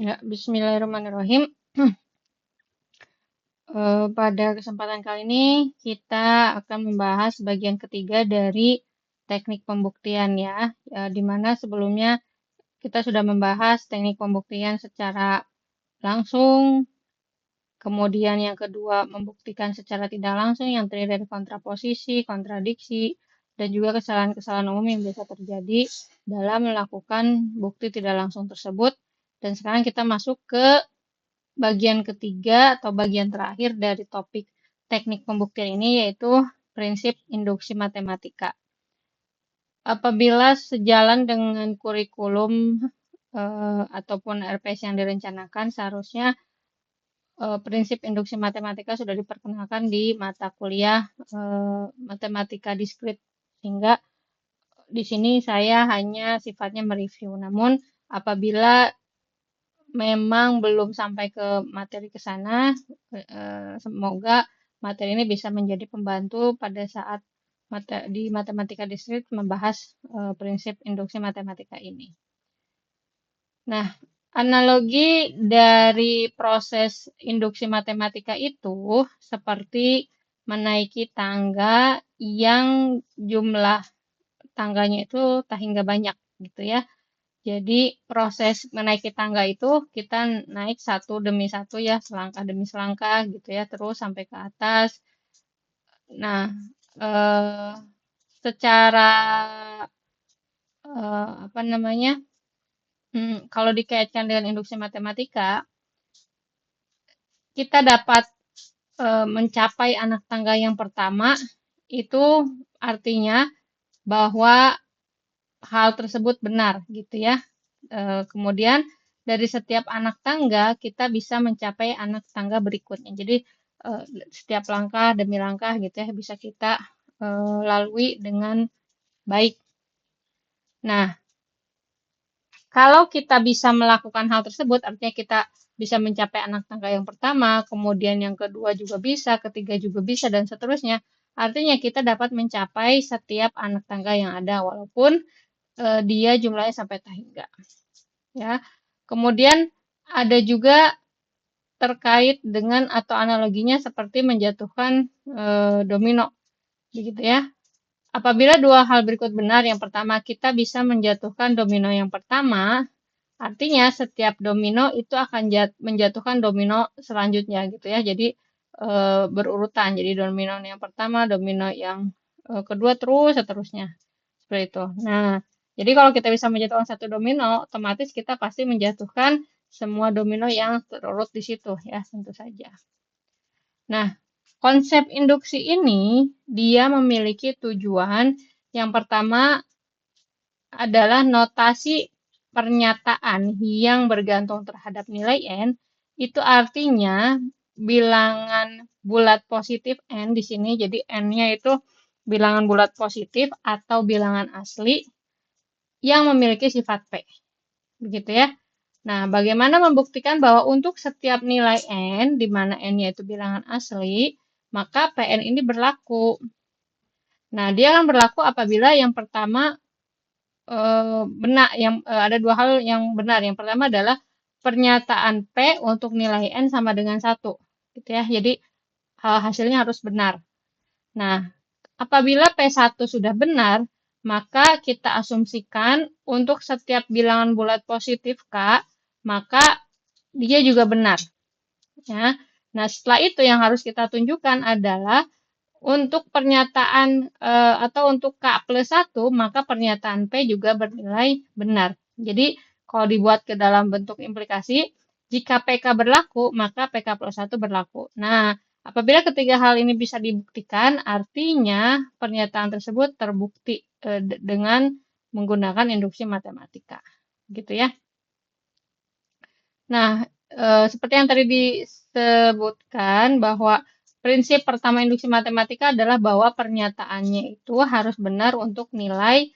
Ya, bismillahirrahmanirrahim. Pada kesempatan kali ini kita akan membahas bagian ketiga dari teknik pembuktian ya, di mana sebelumnya kita sudah membahas teknik pembuktian secara langsung, kemudian yang kedua membuktikan secara tidak langsung yang terdiri dari kontraposisi, kontradiksi, dan juga kesalahan-kesalahan umum yang biasa terjadi dalam melakukan bukti tidak langsung tersebut. Dan sekarang kita masuk ke bagian ketiga atau bagian terakhir dari topik teknik pembuktian ini, yaitu prinsip induksi matematika. Apabila sejalan dengan kurikulum ataupun RPS yang direncanakan, seharusnya prinsip induksi matematika sudah diperkenalkan di mata kuliah matematika diskrit, sehingga di sini saya hanya sifatnya mereview. Namun apabila memang belum sampai ke materi ke sana, semoga materi ini bisa menjadi pembantu pada saat di matematika diskrit membahas prinsip induksi matematika ini. Nah, analogi dari proses induksi matematika itu seperti menaiki tangga yang jumlah tangganya itu tak hingga banyak gitu ya. Jadi proses menaiki tangga itu kita naik satu demi satu ya, selangkah demi selangkah gitu ya, terus sampai ke atas. Nah, eh, secara apa namanya? Kalau dikaitkan dengan induksi matematika, kita dapat mencapai anak tangga yang pertama itu artinya bahwa hal tersebut benar gitu ya. Kemudian dari setiap anak tangga kita bisa mencapai anak tangga berikutnya. Jadi setiap langkah demi langkah gitu ya bisa kita lalui dengan baik. Nah, kalau kita bisa melakukan hal tersebut, artinya kita bisa mencapai anak tangga yang pertama, kemudian yang kedua juga bisa, ketiga juga bisa, dan seterusnya. Artinya kita dapat mencapai setiap anak tangga yang ada, walaupun dia jumlahnya sampai tak hingga. Ya. Kemudian ada juga terkait dengan atau analoginya seperti menjatuhkan domino, begitu ya. Apabila dua hal berikut benar, yang pertama kita bisa menjatuhkan domino yang pertama, artinya setiap domino itu akan menjatuhkan domino selanjutnya gitu ya. Jadi berurutan. Jadi domino yang pertama, domino yang kedua terus seterusnya. Seperti itu. Nah, jadi kalau kita bisa menjatuhkan satu domino, otomatis kita pasti menjatuhkan semua domino yang terurut di situ ya, tentu saja. Nah, konsep induksi ini dia memiliki tujuan yang pertama adalah notasi pernyataan yang bergantung terhadap nilai n, itu artinya bilangan bulat positif n di sini, jadi n-nya itu bilangan bulat positif atau bilangan asli yang memiliki sifat P. Begitu ya. Nah, bagaimana membuktikan bahwa untuk setiap nilai n, di mana n-nya itu bilangan asli, maka Pn ini berlaku. Nah, dia akan berlaku apabila yang pertama benar, ada dua hal yang benar. Yang pertama adalah pernyataan P untuk nilai n sama dengan 1. Gitu ya. Jadi hasilnya harus benar. Nah, apabila P1 sudah benar, maka kita asumsikan untuk setiap bilangan bulat positif K, maka dia juga benar. Ya. Nah, setelah itu yang harus kita tunjukkan adalah untuk pernyataan atau untuk K plus 1, maka pernyataan P juga bernilai benar. Jadi, kalau dibuat ke dalam bentuk implikasi, jika PK berlaku, maka PK plus 1 berlaku. Nah, apabila ketiga hal ini bisa dibuktikan, artinya pernyataan tersebut terbukti dengan menggunakan induksi matematika. Gitu ya. Nah, seperti yang tadi disebutkan bahwa prinsip pertama induksi matematika adalah bahwa pernyataannya itu harus benar untuk nilai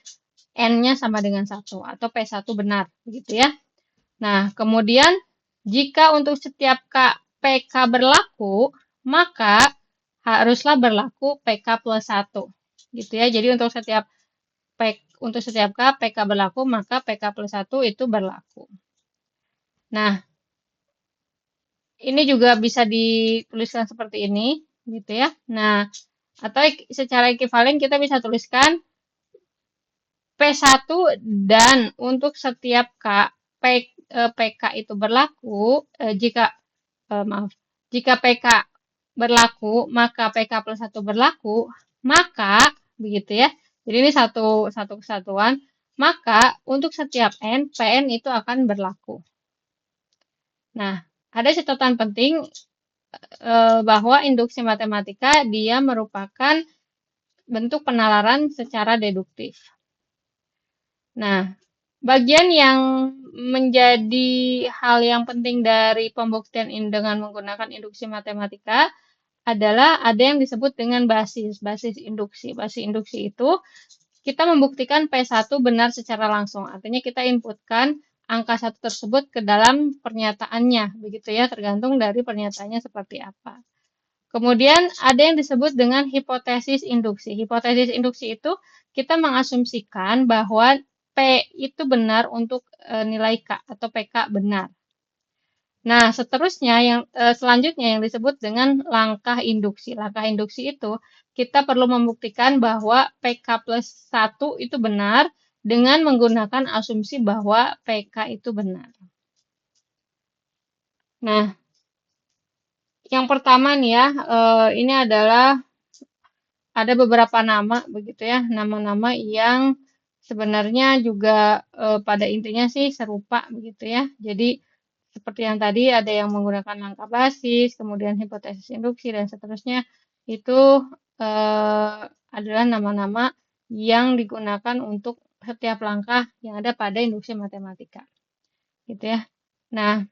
n-nya sama dengan 1 atau P1 benar, begitu ya. Nah, kemudian jika untuk setiap PK berlaku, maka haruslah berlaku PK plus 1. Gitu ya. Jadi untuk setiap K PK berlaku, maka PK plus 1 itu berlaku. Nah, ini juga bisa dituliskan seperti ini, gitu ya. Nah, atau secara ekivalen kita bisa tuliskan P1 dan untuk setiap PK itu berlaku, maaf, jika PK berlaku, maka PK plus 1 berlaku, maka, begitu ya, jadi ini satu kesatuan, maka untuk setiap N, Pn itu akan berlaku. Nah, ada catatan penting bahwa induksi matematika dia merupakan bentuk penalaran secara deduktif. Nah, bagian yang menjadi hal yang penting dari pembuktian dengan menggunakan induksi matematika adalah ada yang disebut dengan basis induksi. Basis induksi itu kita membuktikan P1 benar secara langsung. Artinya kita inputkan angka 1 tersebut ke dalam pernyataannya, begitu ya, tergantung dari pernyataannya seperti apa. Kemudian ada yang disebut dengan hipotesis induksi. Hipotesis induksi itu kita mengasumsikan bahwa P itu benar untuk nilai K atau PK benar. Nah, seterusnya selanjutnya yang disebut dengan langkah induksi. Langkah induksi itu kita perlu membuktikan bahwa PK plus 1 itu benar dengan menggunakan asumsi bahwa PK itu benar. Nah, yang pertama nih ya, ini adalah ada beberapa nama begitu ya, nama-nama yang sebenarnya juga pada intinya sih serupa begitu ya. Jadi seperti yang tadi ada yang menggunakan langkah basis, kemudian hipotesis induksi dan seterusnya itu adalah nama-nama yang digunakan untuk setiap langkah yang ada pada induksi matematika. Gitu ya. Nah,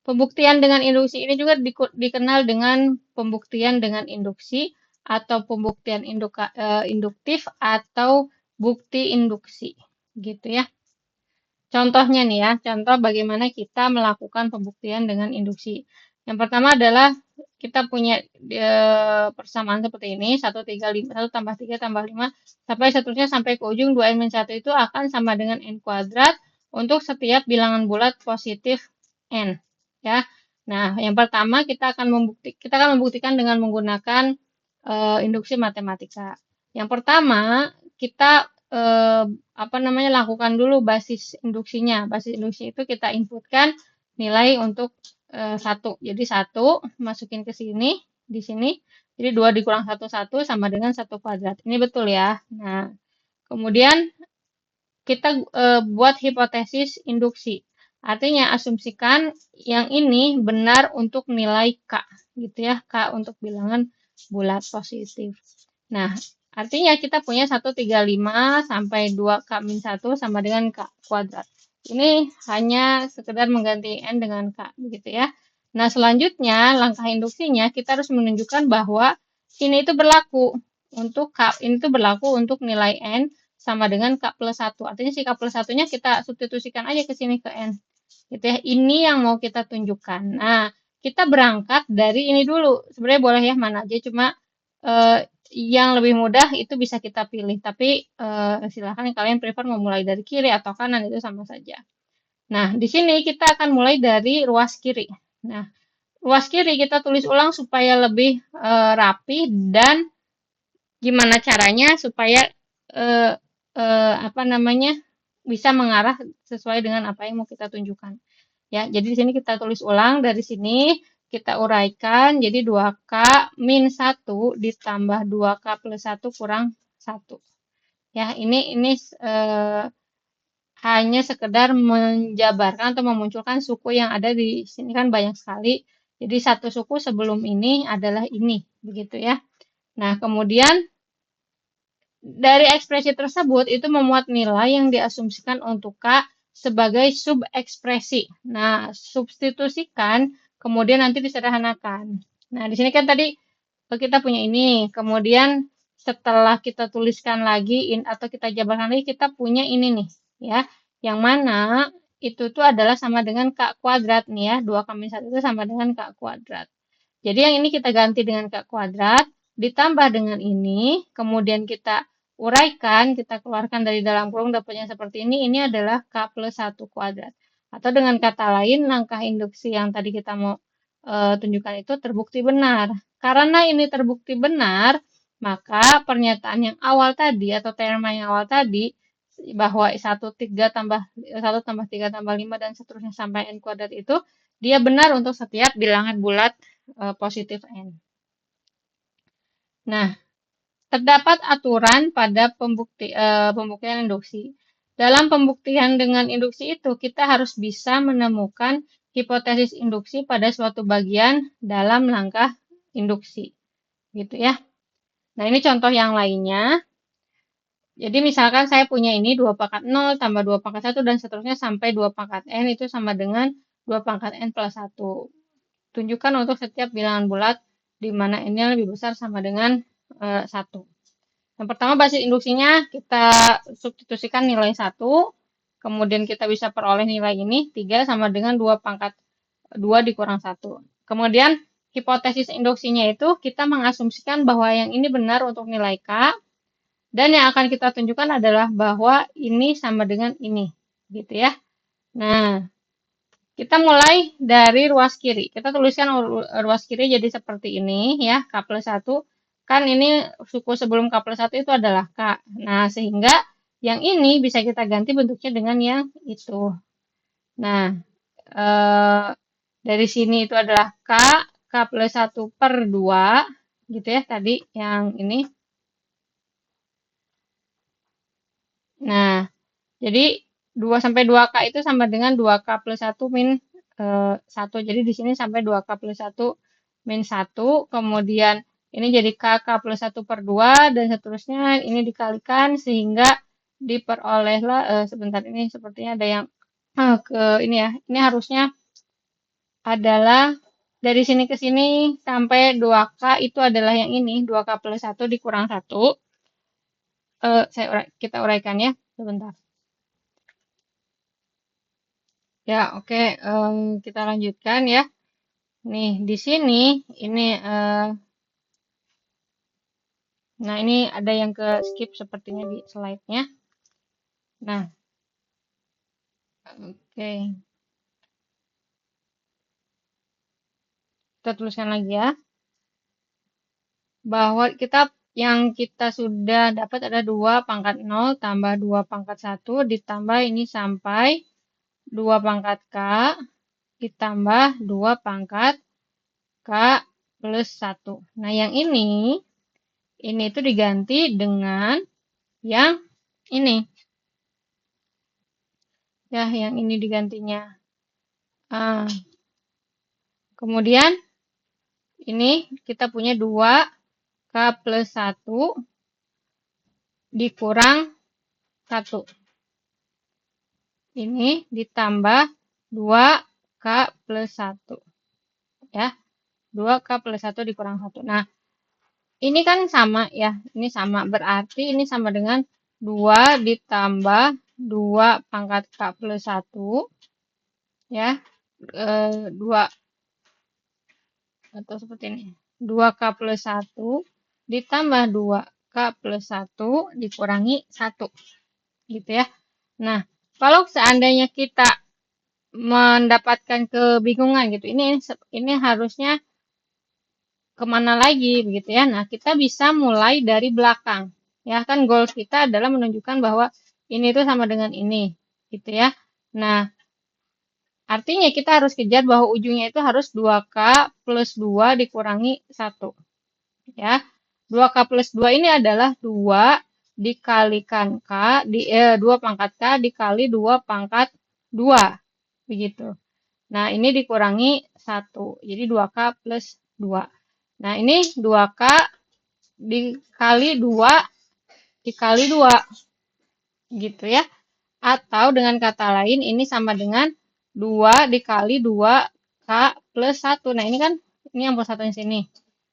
pembuktian dengan induksi ini juga dikenal dengan pembuktian dengan induksi atau pembuktian induktif atau bukti induksi, gitu ya. Contohnya nih ya, contoh bagaimana kita melakukan pembuktian dengan induksi. Yang pertama adalah kita punya persamaan seperti ini, 1 tambah 3 tambah 5, sampai seterusnya sampai ke ujung 2n-1 itu akan sama dengan n kuadrat untuk setiap bilangan bulat positif n. Ya. Nah, yang pertama kita akan membuktikan dengan menggunakan induksi matematika. Yang pertama, kita lakukan dulu basis induksinya. Basis induksi itu kita inputkan nilai untuk 1. Jadi 1 masukin ke sini, di sini. Jadi 2 dikurang 1 sama dengan 1 kuadrat. Ini betul ya. Nah, kemudian kita buat hipotesis induksi. Artinya asumsikan yang ini benar untuk nilai K, gitu ya. K untuk bilangan bulat positif. Nah, artinya kita punya 135 sampai 2K-1 sama dengan K kuadrat. Ini hanya sekedar mengganti N dengan K, begitu ya. Nah, selanjutnya langkah induksinya kita harus menunjukkan bahwa ini itu berlaku untuk K, ini itu berlaku untuk nilai N sama dengan K plus 1. Artinya si K plus 1-nya kita substitusikan aja ke sini ke N. Gitu ya. Ini yang mau kita tunjukkan. Nah, kita berangkat dari ini dulu. Sebenarnya boleh ya mana aja, cuma yang lebih mudah itu bisa kita pilih. Tapi silakan kalian prefer memulai dari kiri atau kanan, itu sama saja. Nah, di sini kita akan mulai dari ruas kiri. Nah, ruas kiri kita tulis ulang supaya lebih rapi dan gimana caranya supaya bisa mengarah sesuai dengan apa yang mau kita tunjukkan. Ya, jadi di sini kita tulis ulang dari sini kita uraikan jadi 2K min 1 ditambah 2K plus 1 kurang 1. Ya, ini hanya sekedar menjabarkan atau memunculkan suku yang ada di sini kan banyak sekali. Jadi satu suku sebelum ini adalah ini, begitu ya. Nah, kemudian dari ekspresi tersebut itu memuat nilai yang diasumsikan untuk K sebagai subekspresi. Nah, substitusikan, kemudian nanti disederhanakan. Nah, di sini kan tadi kita punya ini, kemudian setelah kita tuliskan lagi atau kita jabarkan lagi, kita punya ini nih, ya, yang mana itu tuh adalah sama dengan K kuadrat nih ya, 2K-1 itu sama dengan K kuadrat. Jadi yang ini kita ganti dengan K kuadrat, ditambah dengan ini, kemudian kita uraikan, kita keluarkan dari dalam kurung dapatnya seperti ini adalah K plus 1 kuadrat. Atau dengan kata lain, langkah induksi yang tadi kita mau tunjukkan itu terbukti benar. Karena ini terbukti benar, maka pernyataan yang awal tadi atau terma yang awal tadi bahwa 1 tambah 3 tambah 5 dan seterusnya sampai n kuadrat itu dia benar untuk setiap bilangan bulat positif n. Nah, terdapat aturan pada pembuktian induksi. Dalam pembuktian dengan induksi itu, kita harus bisa menemukan hipotesis induksi pada suatu bagian dalam langkah induksi. Gitu ya. Nah, ini contoh yang lainnya. Jadi misalkan saya punya ini 2 pangkat 0 tambah 2 pangkat 1 dan seterusnya sampai 2 pangkat n itu sama dengan 2 pangkat n plus 1. Tunjukkan untuk setiap bilangan bulat di mana n-nya lebih besar sama dengan 1. Yang pertama basis induksinya kita substitusikan nilai 1, kemudian kita bisa peroleh nilai ini 3 sama dengan 2 pangkat 2 dikurang 1. Kemudian hipotesis induksinya itu kita mengasumsikan bahwa yang ini benar untuk nilai K, dan yang akan kita tunjukkan adalah bahwa ini sama dengan ini, gitu ya. Nah, kita mulai dari ruas kiri. Kita tuliskan ruas kiri jadi seperti ini ya, K plus 1. Kan ini suku sebelum K plus 1 itu adalah K. Nah, sehingga yang ini bisa kita ganti bentuknya dengan yang itu. Nah, dari sini itu adalah K plus 1 per 2, gitu ya, tadi yang ini. Nah, jadi 2 sampai 2K itu sama dengan 2K plus 1 min 1. Jadi di sini sampai 2K plus 1 min 1. Kemudian ini jadi K plus 1 per 2 dan seterusnya ini dikalikan sehingga diperolehlah sebentar ini sepertinya ada yang ke ini ya. Ini harusnya adalah dari sini ke sini sampai 2K itu adalah yang ini, 2K plus 1 dikurang 1. Kita uraikan ya, sebentar. Ya, oke, kita lanjutkan ya. Nih, di sini ini nah ini ada yang ke skip sepertinya di slide-nya. Nah, oke. Kita tuliskan lagi ya. Bahwa yang kita sudah dapat ada 2 pangkat 0 tambah 2 pangkat 1 ditambah ini sampai 2 pangkat K ditambah 2 pangkat K plus 1. Nah, yang ini itu diganti dengan yang ini. Ya, yang ini digantinya. Kemudian ini kita punya 2K plus 1 dikurang 1. Ini ditambah 2K plus 1. Ya, 2K plus 1 dikurang 1. Nah, ini kan sama ya. Ini sama. Berarti ini sama dengan 2 ditambah 2 pangkat K plus 1. Ya, 2 atau seperti ini. 2K plus 1 ditambah 2K plus 1 dikurangi 1. Gitu ya. Nah, kalau seandainya kita mendapatkan kebingungan gitu, ini harusnya kemana lagi begitu ya. Nah, kita bisa mulai dari belakang. Ya, kan goal kita adalah menunjukkan bahwa ini itu sama dengan ini. Gitu ya. Nah, artinya kita harus kejar bahwa ujungnya itu harus 2K plus 2 dikurangi 1. Ya. 2K plus 2 ini adalah 2 dikalikan K, 2 pangkat K dikali 2 pangkat 2. Begitu. Nah, ini dikurangi 1. Jadi 2K plus 2. Nah, ini 2K dikali 2 dikali 2. Gitu ya. Atau dengan kata lain, ini sama dengan 2 dikali 2K plus 1. Nah, ini kan, ini yang plus 1 di sini.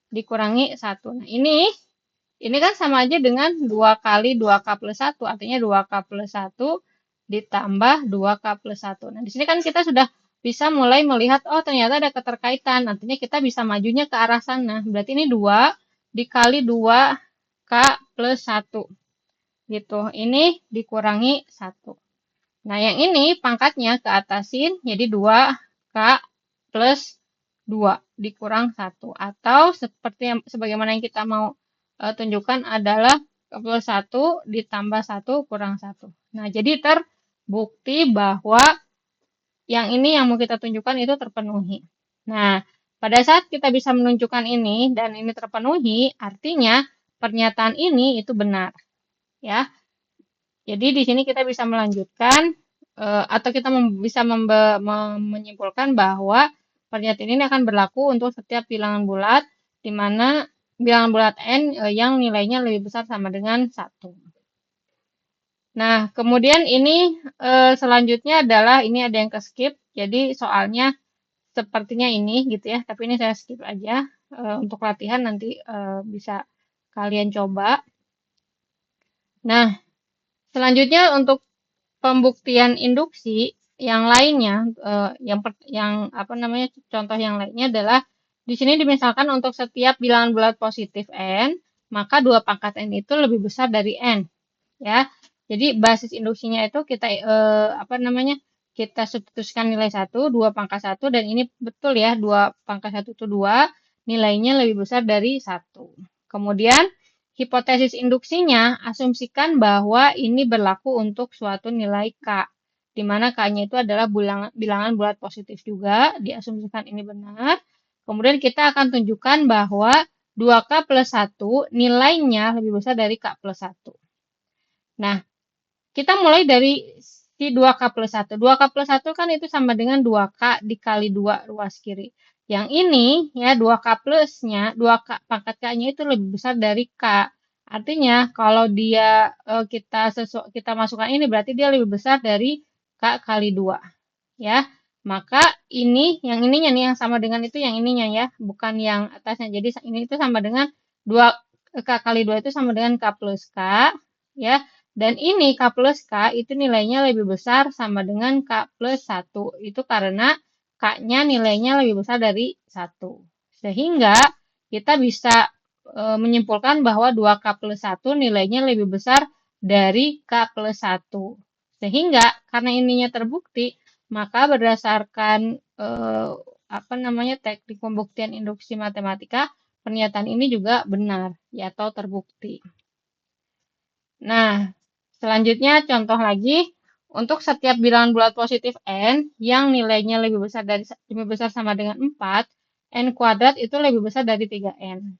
Dikurangi 1. Nah, ini kan sama aja dengan 2 kali 2K plus 1. Artinya 2K plus 1 ditambah 2K plus 1. Nah, di sini kan kita sudah bisa mulai melihat, oh ternyata ada keterkaitan. Artinya kita bisa majunya ke arah sana. Berarti ini 2 dikali 2K plus 1. Gitu. Ini dikurangi 1. Nah, yang ini pangkatnya ke atasin, jadi 2K plus 2 dikurang 1. Atau seperti yang sebagaimana yang kita mau tunjukkan adalah plus 1 ditambah 1 kurang 1. Nah, jadi terbukti bahwa yang ini yang mau kita tunjukkan itu terpenuhi. Nah, pada saat kita bisa menunjukkan ini dan ini terpenuhi, artinya pernyataan ini itu benar, ya. Jadi di sini kita bisa melanjutkan atau kita bisa menyimpulkan bahwa pernyataan ini akan berlaku untuk setiap bilangan bulat di mana bilangan bulat n yang nilainya lebih besar sama dengan 1. Nah, kemudian ini selanjutnya adalah ini ada yang ke skip. Jadi soalnya sepertinya ini gitu ya, tapi ini saya skip aja untuk latihan nanti bisa kalian coba. Nah, selanjutnya untuk pembuktian induksi yang lainnya, yang apa namanya contoh yang lainnya adalah di sini dimisalkan untuk setiap bilangan bulat positif n, maka 2 pangkat n itu lebih besar dari n, ya. Jadi basis induksinya itu kita apa namanya kita substitusikan nilai 1, 2 pangkat 1 dan ini betul ya 2 pangkat 1 itu 2, nilainya lebih besar dari 1. Kemudian hipotesis induksinya asumsikan bahwa ini berlaku untuk suatu nilai K, di mana K-nya itu adalah bilangan bulat positif juga, diasumsikan ini benar. Kemudian kita akan tunjukkan bahwa 2K plus 1 nilainya lebih besar dari K plus 1. Nah, kita mulai dari si 2K plus 1. 2K plus 1 kan itu sama dengan 2K dikali 2 ruas kiri. Yang ini ya 2K plusnya, 2K pangkat K-nya itu lebih besar dari K. Artinya kalau dia kita masukkan ini berarti dia lebih besar dari K kali 2. Ya. Maka ini yang ininya nih yang sama dengan itu yang ininya ya, bukan yang atasnya. Jadi ini itu sama dengan 2 K kali 2 itu sama dengan K plus K ya. Dan ini K plus K itu nilainya lebih besar sama dengan K plus 1. Itu karena K-nya nilainya lebih besar dari 1. Sehingga kita bisa menyimpulkan bahwa 2K plus 1 nilainya lebih besar dari K plus 1. Sehingga karena ininya terbukti, maka berdasarkan apa namanya teknik pembuktian induksi matematika, pernyataan ini juga benar ya atau terbukti. Nah, selanjutnya contoh lagi untuk setiap bilangan bulat positif n yang nilainya lebih besar sama dengan 4, n kuadrat itu lebih besar dari 3n.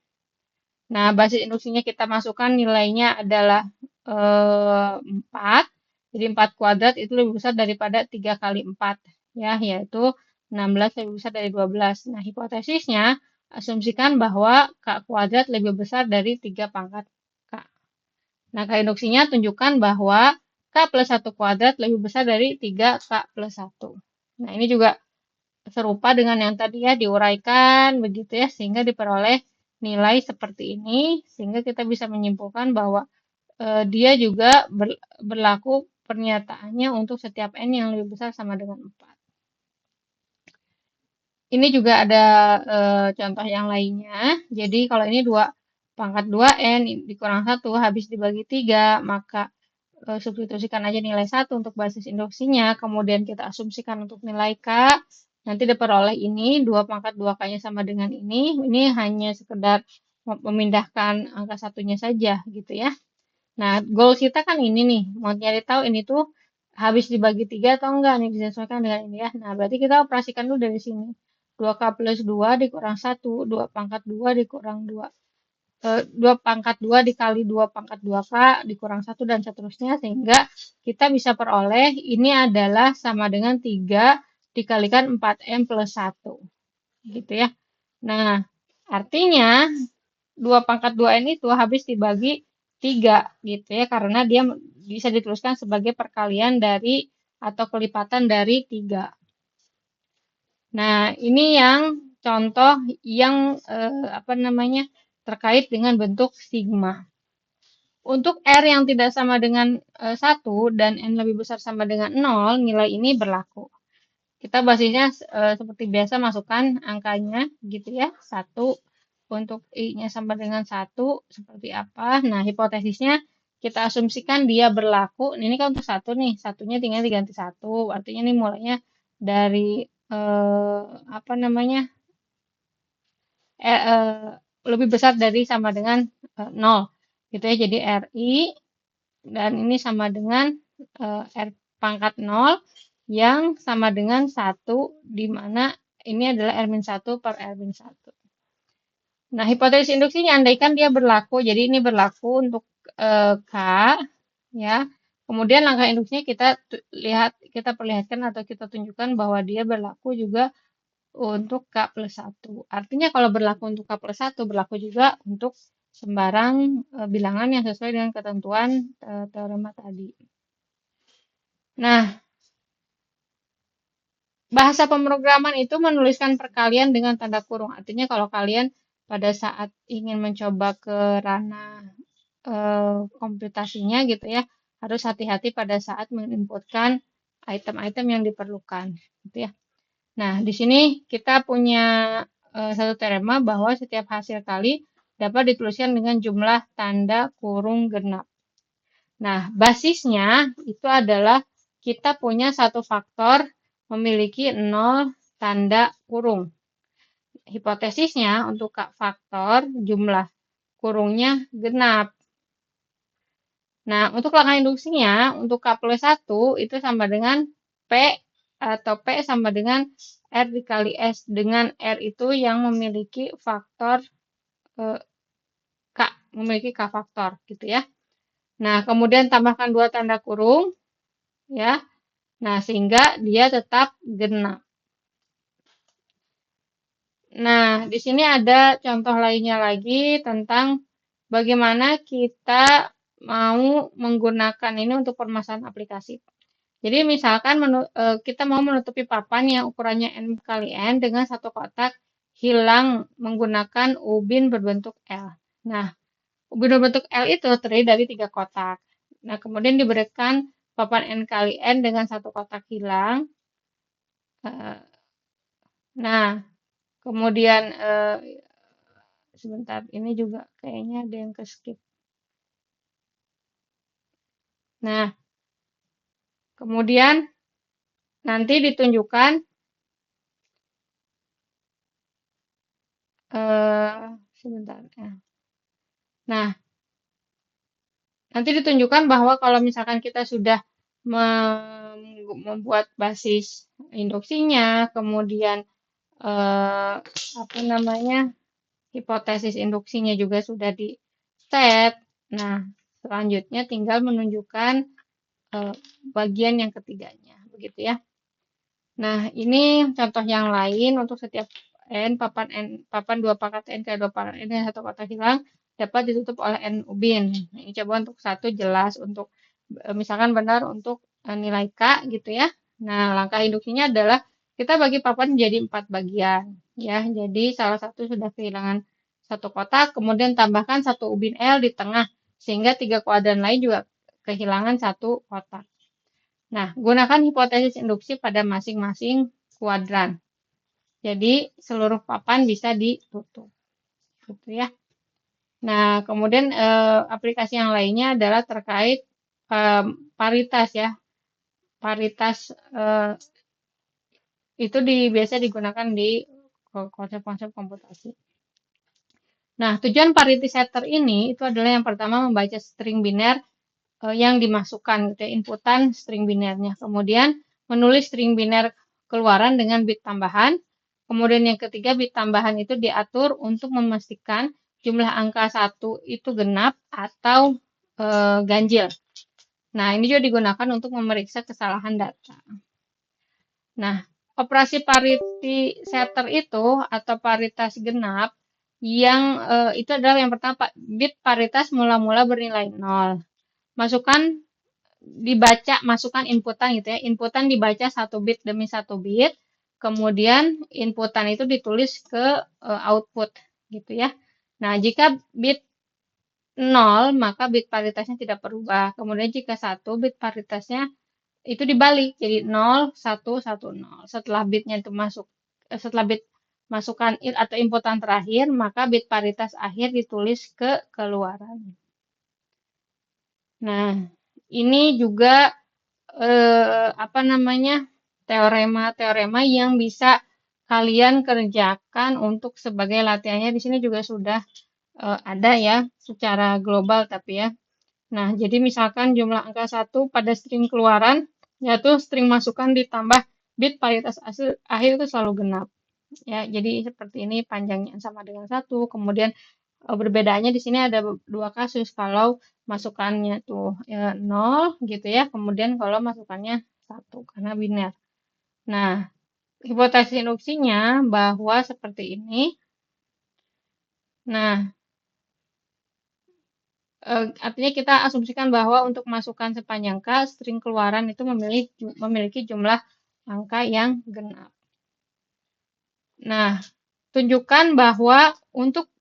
Nah, basis induksinya kita masukkan nilainya adalah 4. Jadi 4 kuadrat itu lebih besar daripada 3 kali 4 ya, yaitu 16 lebih besar dari 12. Nah, hipotesisnya asumsikan bahwa K kuadrat lebih besar dari 3 pangkat K. Nah, induksinya tunjukkan bahwa K plus 1 kuadrat lebih besar dari 3K plus 1. Nah, ini juga serupa dengan yang tadi ya, diuraikan begitu ya, sehingga diperoleh nilai seperti ini, sehingga kita bisa menyimpulkan bahwa dia juga berlaku pernyataannya untuk setiap n yang lebih besar sama dengan 4. Ini juga ada contoh yang lainnya. Jadi kalau ini 2 pangkat 2n dikurang 1 habis dibagi 3, maka substitusikan aja nilai 1 untuk basis induksinya, kemudian kita asumsikan untuk nilai K, nanti diperoleh ini 2 pangkat 2K-nya sama dengan ini hanya sekedar memindahkan angka satunya saja gitu ya. Nah, goal kita kan ini nih, mau nyari tahu ini tuh habis dibagi 3 atau enggak nih, disesuaikan dengan ini ya. Nah, berarti kita operasikan dulu dari sini. 2K plus 2 dikurang 1, 2 pangkat 2 dikurang 2. 2 pangkat 2 dikali 2 pangkat 2K dikurang 1 dan seterusnya, sehingga kita bisa peroleh ini adalah sama dengan 3 dikalikan 4M plus 1. Gitu ya. Nah, artinya 2 pangkat 2N itu habis dibagi 3 gitu ya, karena dia bisa dituliskan sebagai perkalian dari atau kelipatan dari 3. Nah, ini yang contoh yang apa namanya terkait dengan bentuk sigma. Untuk R yang tidak sama dengan 1 dan N lebih besar sama dengan 0, nilai ini berlaku. Kita basisnya seperti biasa masukkan angkanya gitu ya. 1 untuk I-nya sama dengan 1 seperti apa. Nah, hipotesisnya kita asumsikan dia berlaku. Ini kan untuk satu nih, satunya tinggal diganti satu. Artinya ini mulainya dari apa namanya eh, eh, lebih besar dari sama dengan 0 gitu ya. Jadi RI dan ini sama dengan R pangkat 0 yang sama dengan 1 di mana ini adalah R-1 per R-1. Nah, hipotesis induksinya andaikan dia berlaku, jadi ini berlaku untuk K ya. Kemudian langkah induksinya kita perlihatkan atau kita tunjukkan bahwa dia berlaku juga untuk K+1. Artinya kalau berlaku untuk K+1, berlaku juga untuk sembarang bilangan yang sesuai dengan ketentuan teorema tadi. Nah, bahasa pemrograman itu menuliskan perkalian dengan tanda kurung. Artinya kalau kalian pada saat ingin mencoba ke ranah komputasinya gitu ya, harus hati-hati pada saat menginputkan item-item yang diperlukan gitu ya. Nah, di sini kita punya satu teorema bahwa setiap hasil kali dapat dituliskan dengan jumlah tanda kurung genap. Nah, basisnya itu adalah kita punya satu faktor memiliki 0 tanda kurung. Hipotesisnya untuk faktor jumlah kurungnya genap. Nah, untuk langkah induksinya, untuk K+1 itu sama dengan P atau P sama dengan R dikali S. Dengan R itu yang memiliki faktor K, memiliki K faktor gitu ya. Nah, kemudian tambahkan 2 tanda kurung ya. Nah, sehingga dia tetap genap. Nah, di sini ada contoh lainnya lagi tentang bagaimana kita mau menggunakan ini untuk permasalahan aplikasi. Jadi misalkan kita mau menutupi papan yang ukurannya N kali N dengan satu kotak hilang menggunakan ubin berbentuk L. Nah, ubin berbentuk L itu terdiri dari 3 kotak. Nah, kemudian diberikan papan N kali N dengan satu kotak hilang. Nah, kemudian sebentar, ini juga kayaknya ada yang ke skip. Nah, kemudian nanti ditunjukkan sebentar ya. Nah, nanti ditunjukkan bahwa kalau misalkan kita sudah membuat basis induksinya, kemudian apa namanya hipotesis induksinya juga sudah di set. Nah, selanjutnya tinggal menunjukkan bagian yang ketiganya, begitu ya. Nah, ini contoh yang lain untuk setiap papan 2 pangkat N ke 2 pangkat N yang satu kotak hilang dapat ditutup oleh N ubin. Ini coba untuk satu jelas untuk misalkan benar untuk nilai K gitu ya. Nah, langkah induksinya adalah kita bagi papan menjadi 4 bagian ya. Jadi salah satu sudah kehilangan satu kotak, kemudian tambahkan satu ubin L di tengah sehingga 3 kuadran lain juga kehilangan satu kotak. Nah, gunakan hipotesis induksi pada masing-masing kuadran. Jadi, seluruh papan bisa ditutup. Gitu ya. Nah, kemudian aplikasi yang lainnya adalah terkait paritas ya. Paritas itu biasa digunakan di konsep-konsep komputasi. Nah, tujuan parity setter ini itu adalah yang pertama membaca string biner yang dimasukkan gitu ya, inputan string binernya. Kemudian menulis string biner keluaran dengan bit tambahan. Kemudian yang ketiga, bit tambahan itu diatur untuk memastikan jumlah angka 1 itu genap atau ganjil. Nah, ini juga digunakan untuk memeriksa kesalahan data. Nah, operasi parity setter itu atau paritas genap yang itu adalah yang pertama bit paritas mula-mula bernilai 0. Masukkan inputan gitu ya. Inputan dibaca 1 bit demi 1 bit. Kemudian inputan itu ditulis ke output gitu ya. Nah, jika bit 0, maka bit paritasnya tidak berubah. Kemudian jika 1, bit paritasnya itu dibalik jadi 0, 1, 1, 0. Setelah bitnya itu setelah bit masukkan atau inputan terakhir, maka bit paritas akhir ditulis ke keluaran. Nah, ini juga apa namanya, teorema-teorema yang bisa kalian kerjakan untuk sebagai latihannya. Di sini juga sudah ada ya secara global tapi ya. Nah, jadi misalkan jumlah angka 1 pada string keluaran, yaitu string masukan ditambah bit paritas akhir itu selalu genap. Ya, jadi seperti ini panjangnya sama dengan 1. Kemudian berbedaannya di sini ada dua kasus. Kalau masukannya tuh ya, 0 gitu ya, kemudian kalau masukannya 1 karena biner. Nah, hipotesis induksinya bahwa seperti ini. Nah, artinya kita asumsikan bahwa untuk masukan sepanjang K, string keluaran itu memiliki jumlah angka yang genap. Nah, tunjukkan bahwa untuk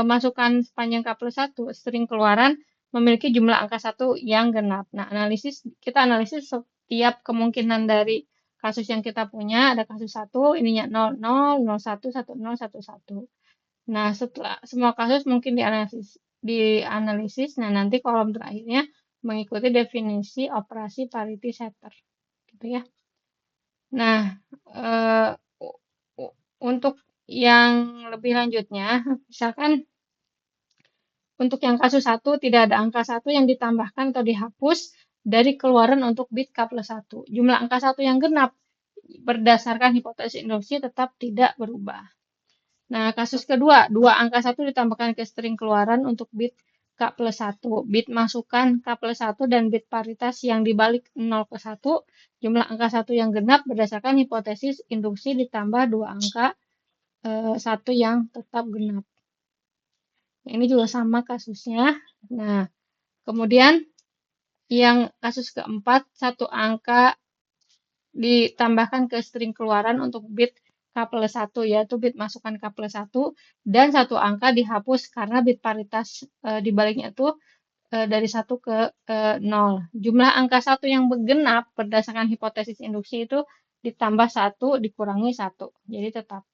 masukan sepanjang K plus 1, string keluaran memiliki jumlah angka 1 yang genap. Nah, kita analisis setiap kemungkinan dari kasus yang kita punya. Ada kasus 1, ininya 0, 0, 0, 1, 1, 0, 1, 1. Nah, setelah semua kasus mungkin dianalisis. Nah, nanti kolom terakhirnya mengikuti definisi operasi parity setter, gitu ya. Nah, eh, untuk yang lebih lanjutnya, misalkan untuk yang kasus 1 tidak ada angka 1 yang ditambahkan atau dihapus dari keluaran untuk bit K plus 1. Jumlah angka 1 yang genap berdasarkan hipotesis induksi tetap tidak berubah. Nah, kasus kedua, dua angka 1 ditambahkan ke string keluaran untuk bit K plus 1. Bit masukan K plus 1 dan bit paritas yang dibalik 0 ke 1. Jumlah angka 1 yang genap berdasarkan hipotesis induksi ditambah dua angka 1 yang tetap genap. Ini juga sama kasusnya. Nah, kemudian yang kasus keempat, satu angka ditambahkan ke string keluaran untuk bit K plus 1, yaitu bit masukan K plus 1, dan satu angka dihapus karena bit paritas dibaliknya itu dari 1 ke 0. Jumlah angka 1 yang genap berdasarkan hipotesis induksi itu ditambah 1 dikurangi 1. Jadi tetap.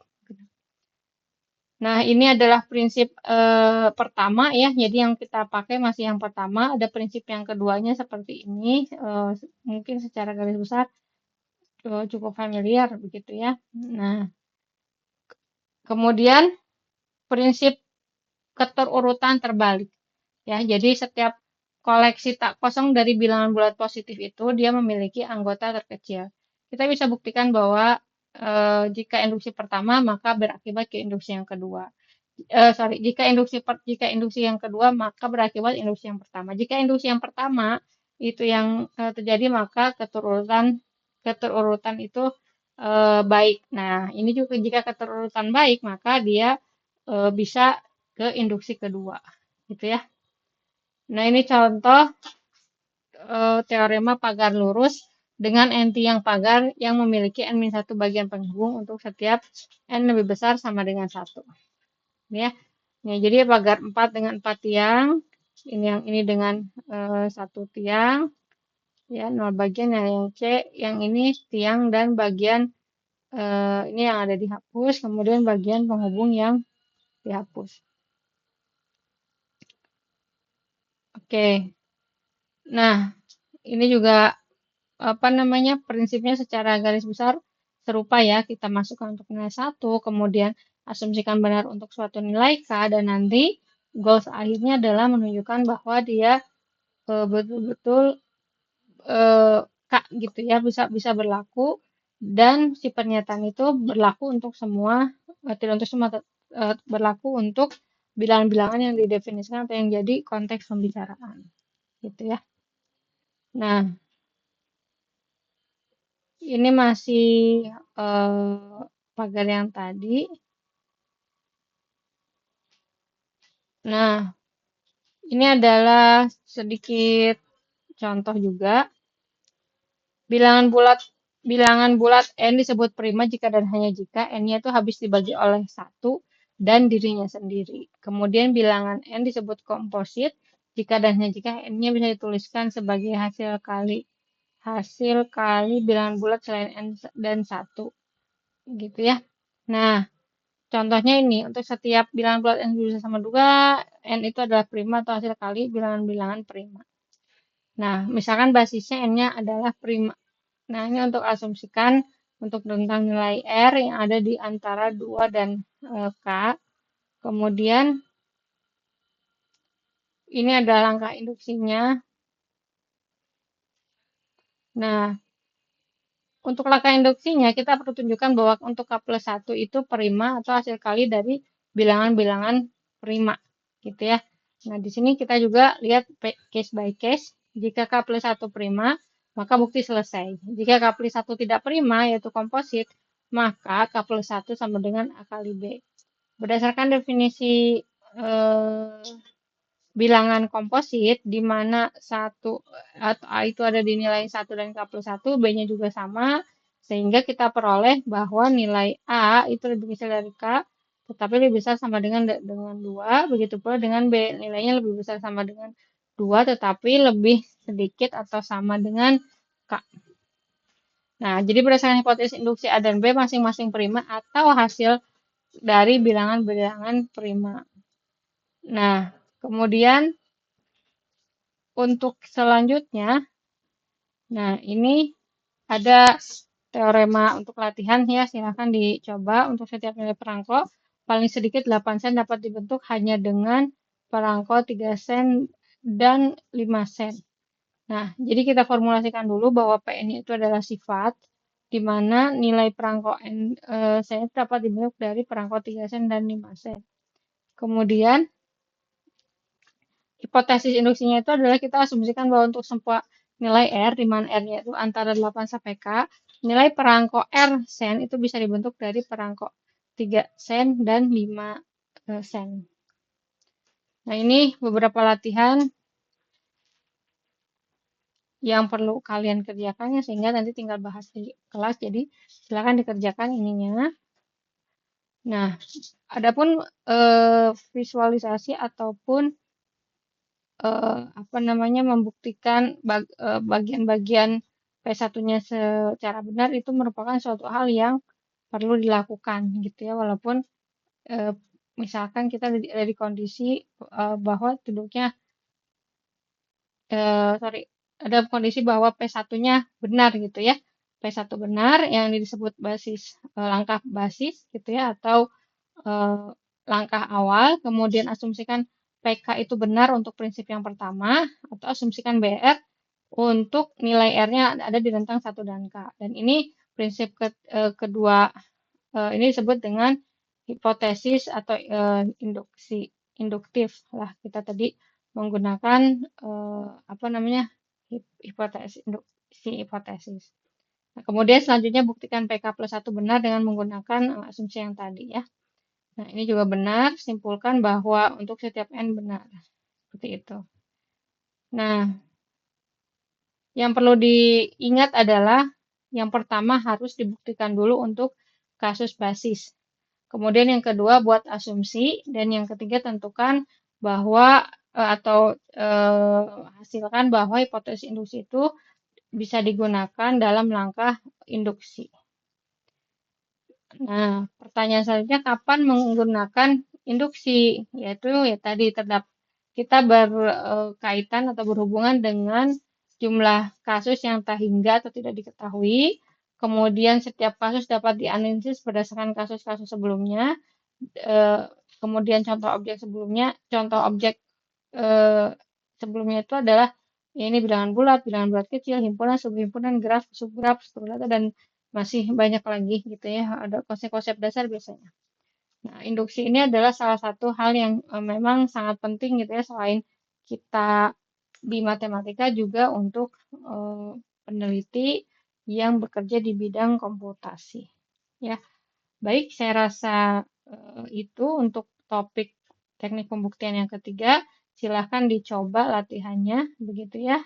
Nah, ini adalah prinsip pertama ya. Jadi yang kita pakai masih yang pertama. Ada prinsip yang keduanya seperti ini. Mungkin secara garis besar cukup familiar begitu ya. Nah, kemudian prinsip keterurutan terbalik. Ya, jadi setiap koleksi tak kosong dari bilangan bulat positif itu dia memiliki anggota terkecil. Kita bisa buktikan bahwa jika induksi pertama maka berakibat ke induksi yang kedua. Jika induksi yang kedua maka berakibat induksi yang pertama. Jika induksi yang pertama itu yang terjadi maka keterurutan itu baik. Nah, ini juga jika keterurutan baik maka dia bisa ke induksi kedua, gitu ya. Nah, ini contoh teorema pagar lurus dengan NT yang pagar yang memiliki N-1 bagian penghubung untuk setiap N lebih besar sama dengan 1. Ya. Nah, jadi pagar 4 dengan 4 tiang, ini dengan 1 tiang, ya 0 bagian, yang C, yang ini tiang dan bagian ini yang ada dihapus, kemudian bagian penghubung yang dihapus. Oke. Nah, ini juga apa namanya prinsipnya secara garis besar serupa ya. Kita masukkan untuk nilai 1, kemudian asumsikan benar untuk suatu nilai K, dan nanti goals akhirnya adalah menunjukkan bahwa dia betul-betul K gitu ya, bisa berlaku, dan si pernyataan itu berlaku untuk semua, tidak untuk semua, berlaku untuk bilangan-bilangan yang didefinisikan atau yang jadi konteks pembicaraan gitu ya. Nah, ini masih pagar yang tadi. Nah, ini adalah sedikit contoh juga. Bilangan bulat N disebut prima jika dan hanya jika N-nya itu habis dibagi oleh 1 dan dirinya sendiri. Kemudian bilangan N disebut komposit jika dan hanya jika N-nya bisa dituliskan sebagai hasil kali bilangan bulat selain N dan 1. Gitu ya. Nah, contohnya ini, untuk setiap bilangan bulat N bisa sama 2, N itu adalah prima atau hasil kali bilangan-bilangan prima. Nah, misalkan basisnya N-nya adalah prima. Nah, ini untuk asumsikan untuk tentang nilai R yang ada di antara 2 dan K. Kemudian ini adalah langkah induksinya. Nah, untuk langkah induksinya kita perlu tunjukkan bahwa untuk K plus 1 itu prima atau hasil kali dari bilangan-bilangan prima. Gitu ya. Nah, di sini kita juga lihat case by case. Jika K plus 1 prima, maka bukti selesai. Jika K plus 1 tidak prima, yaitu komposit, maka K plus 1 sama dengan A kali B. Berdasarkan definisi bilangan komposit, di mana satu atau A itu ada di nilai 1 dan K plus 1, B-nya juga sama, sehingga kita peroleh bahwa nilai A itu lebih kecil dari K, tetapi lebih besar sama dengan 2, begitu pula dengan B, nilainya lebih besar sama dengan 2, tetapi lebih sedikit atau sama dengan K. Nah, jadi berdasarkan hipotesis induksi A dan B masing-masing prima atau hasil dari bilangan-bilangan prima. Nah, kemudian untuk selanjutnya, nah ini ada teorema untuk latihan ya, silahkan dicoba untuk setiap nilai perangko. Paling sedikit 8 sen dapat dibentuk hanya dengan perangko 3 sen dan 5 sen. Nah, jadi kita formulasikan dulu bahwa PN itu adalah sifat, di mana nilai perangko sen dapat dibentuk dari perangko 3 sen dan 5 sen. Kemudian, hipotesis induksinya itu adalah kita asumsikan bahwa untuk semua nilai R, di mana R-nya itu antara 8 sampai K, nilai perangko R sen itu bisa dibentuk dari perangko 3 sen dan 5 sen. Nah, ini beberapa latihan yang perlu kalian kerjakan ya, sehingga nanti tinggal bahas di kelas. Jadi, silakan dikerjakan ininya. Nah, adapun visualisasi ataupun apa namanya membuktikan bagian-bagian P1-nya secara benar itu merupakan suatu hal yang perlu dilakukan gitu ya, walaupun misalkan kita ada di kondisi bahwa duduknya ada kondisi bahwa P1-nya benar gitu ya. P1 benar yang disebut basis langkah basis gitu ya, atau langkah awal, kemudian asumsikan PK itu benar untuk prinsip yang pertama, atau asumsikan BR untuk nilai R-nya ada di rentang 1 dan K. Dan ini prinsip kedua ini disebut dengan hipotesis atau induktif lah. Kita tadi menggunakan apa namanya hipotesis. Nah, kemudian selanjutnya buktikan PK plus 1 benar dengan menggunakan asumsi yang tadi ya. Nah, ini juga benar, simpulkan bahwa untuk setiap N benar. Seperti itu. Nah, yang perlu diingat adalah yang pertama harus dibuktikan dulu untuk kasus basis. Kemudian yang kedua buat asumsi, dan yang ketiga tentukan bahwa atau hasilkan bahwa hipotesis induksi itu bisa digunakan dalam langkah induksi. Nah, pertanyaan selanjutnya kapan menggunakan induksi? Yaitu ya tadi kita berkaitan atau berhubungan dengan jumlah kasus yang tak hingga atau tidak diketahui. Kemudian setiap kasus dapat dianalisis berdasarkan kasus-kasus sebelumnya. Kemudian contoh objek sebelumnya itu adalah ya ini bilangan bulat kecil, himpunan, subhimpunan, graf, subgraf, struktur data, dan masih banyak lagi gitu ya, ada konsep-konsep dasar biasanya. Nah, induksi ini adalah salah satu hal yang memang sangat penting gitu ya, selain kita di matematika juga untuk peneliti yang bekerja di bidang komputasi. Ya, baik, saya rasa itu untuk topik teknik pembuktian yang ketiga. Silahkan dicoba latihannya, begitu ya,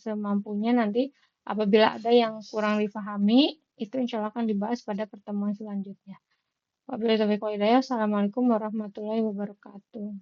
semampunya nanti. Apabila ada yang kurang dipahami, itu insya Allah akan dibahas pada pertemuan selanjutnya. Wabillahi taufiq wal hidayah. Assalamualaikum warahmatullahi wabarakatuh.